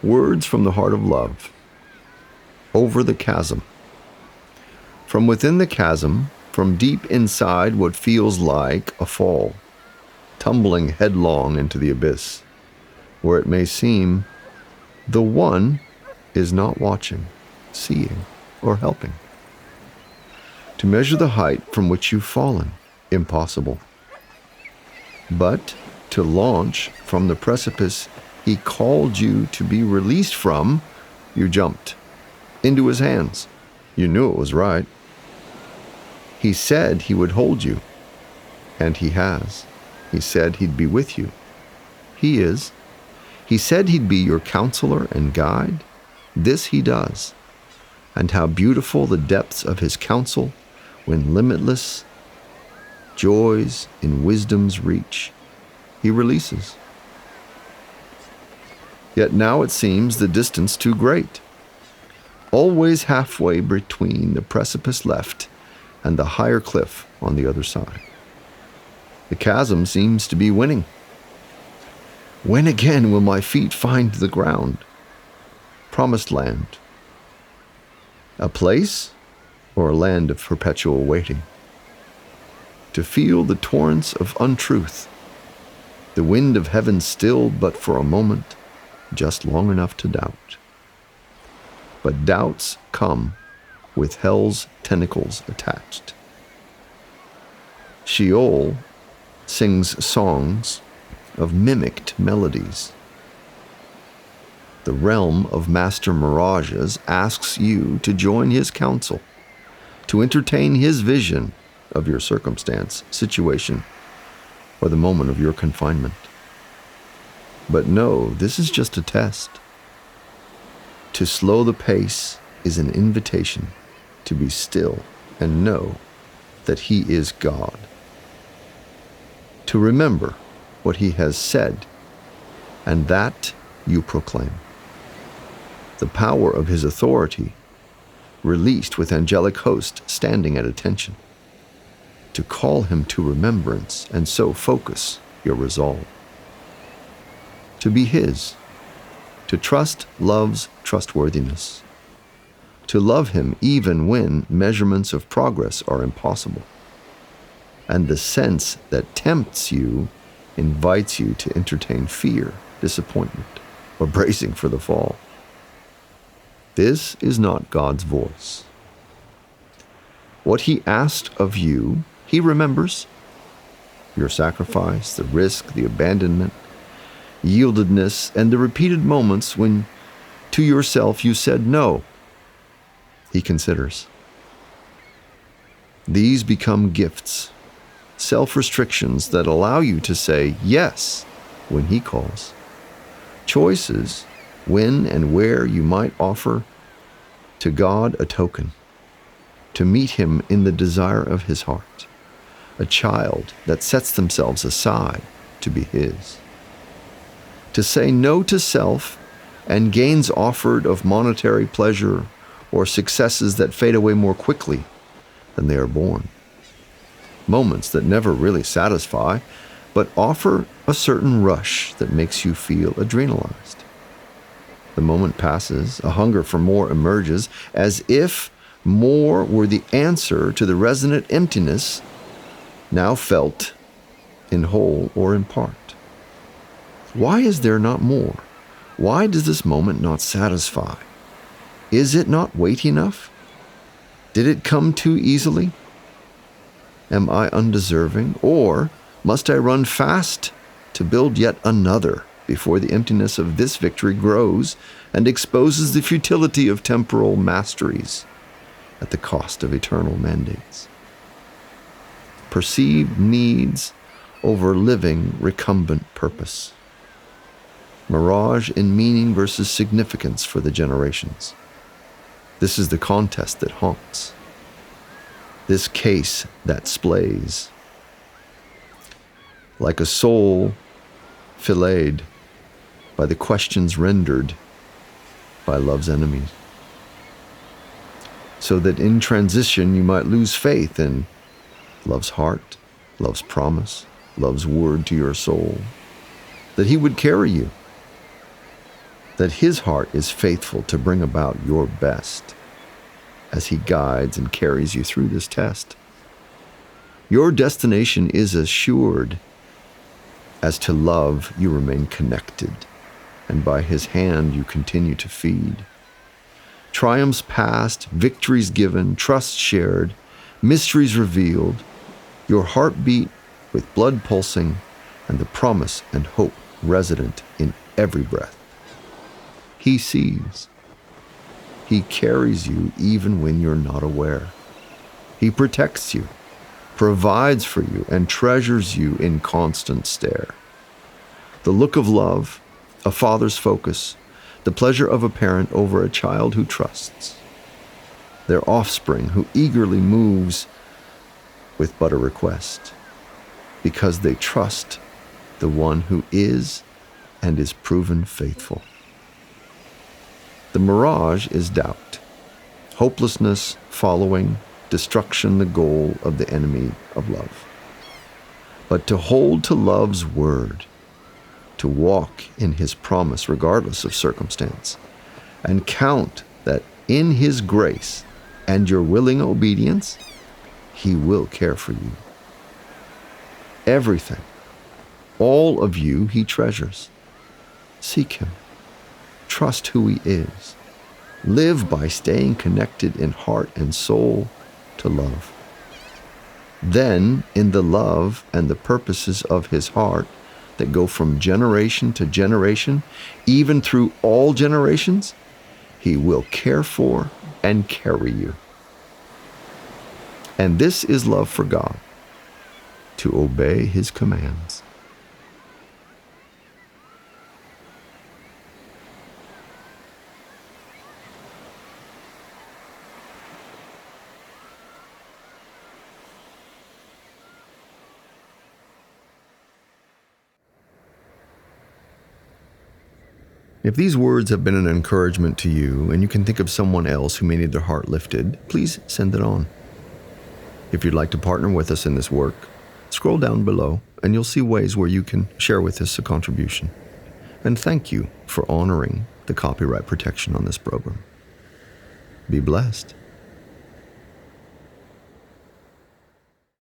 Words from the heart of love. Over the chasm. From within the chasm, from deep inside what feels like a fall, tumbling headlong into the abyss, where it may seem the one is not watching, seeing, or helping. To measure the height from which you've fallen, impossible. But to launch from the precipice he called you to be released from, you jumped into his hands. You knew it was right. He said he would hold you, and he has. He said he'd be with you. He is. He said he'd be your counselor and guide. This he does. And how beautiful the depths of his counsel when limitless joys in wisdom's reach he releases. Yet now it seems the distance too great, always halfway between the precipice left and the higher cliff on the other side. The chasm seems to be winning. When again will my feet find the ground? Promised land. A place or a land of perpetual waiting? To feel the torrents of untruth, the wind of heaven stilled but for a moment, just long enough to doubt. But doubts come with hell's tentacles attached. Sheol sings songs of mimicked melodies. The realm of master mirages asks you to join his counsel, to entertain his vision of your circumstance, situation, or the moment of your confinement. But no, this is just a test. To slow the pace is an invitation to be still and know that he is God. To remember what he has said, and that you proclaim. The power of his authority, released with angelic host standing at attention. To call him to remembrance and so focus your resolve. To be his, to trust love's trustworthiness, to love him even when measurements of progress are impossible, and the sense that tempts you invites you to entertain fear, disappointment, or bracing for the fall. This is not God's voice. What he asked of you, he remembers. Your sacrifice, the risk, the abandonment, yieldedness, and the repeated moments when to yourself you said no. He considers. These become gifts, self-restrictions that allow you to say yes when he calls. Choices when and where you might offer to God a token, to meet him in the desire of his heart, a child that sets themselves aside to be his. To say no to self and gains offered of monetary pleasure or successes that fade away more quickly than they are born. Moments that never really satisfy, but offer a certain rush that makes you feel adrenalized. The moment passes, a hunger for more emerges, as if more were the answer to the resonant emptiness now felt in whole or in part. Why is there not more? Why does this moment not satisfy? Is it not weighty enough? Did it come too easily? Am I undeserving? Or must I run fast to build yet another before the emptiness of this victory grows and exposes the futility of temporal masteries at the cost of eternal mandates? Perceived needs over living recumbent purpose. Mirage in meaning versus significance for the generations. This is the contest that haunts. This case that splays. Like a soul filleted by the questions rendered by love's enemies. So that in transition you might lose faith in love's heart, love's promise, love's word to your soul, that he would carry you. that his heart is faithful to bring about your best as he guides and carries you through this test. Your destination is assured as to love you remain connected, and by his hand you continue to feed. Triumphs past, victories given, trust shared, mysteries revealed, your heartbeat with blood pulsing, and the promise and hope resident in every breath. He sees. He carries you even when you're not aware. He protects you, provides for you, and treasures you in constant stare. The look of love, a father's focus, the pleasure of a parent over a child who trusts. Their offspring who eagerly moves with but a request, because they trust the one who is and is proven faithful. The mirage is doubt, hopelessness following, destruction the goal of the enemy of love. But to hold to love's word, to walk in his promise regardless of circumstance, and count that in his grace and your willing obedience, he will care for you. Everything, all of you, he treasures. Seek him. Trust who he is. Live by staying connected in heart and soul to love. Then, in the love and the purposes of his heart that go from generation to generation, even through all generations, he will care for and carry you. And this is love for God, to obey his commands. If these words have been an encouragement to you and you can think of someone else who may need their heart lifted, please send it on. If you'd like to partner with us in this work, scroll down below and you'll see ways where you can share with us a contribution. And thank you for honoring the copyright protection on this program. Be blessed.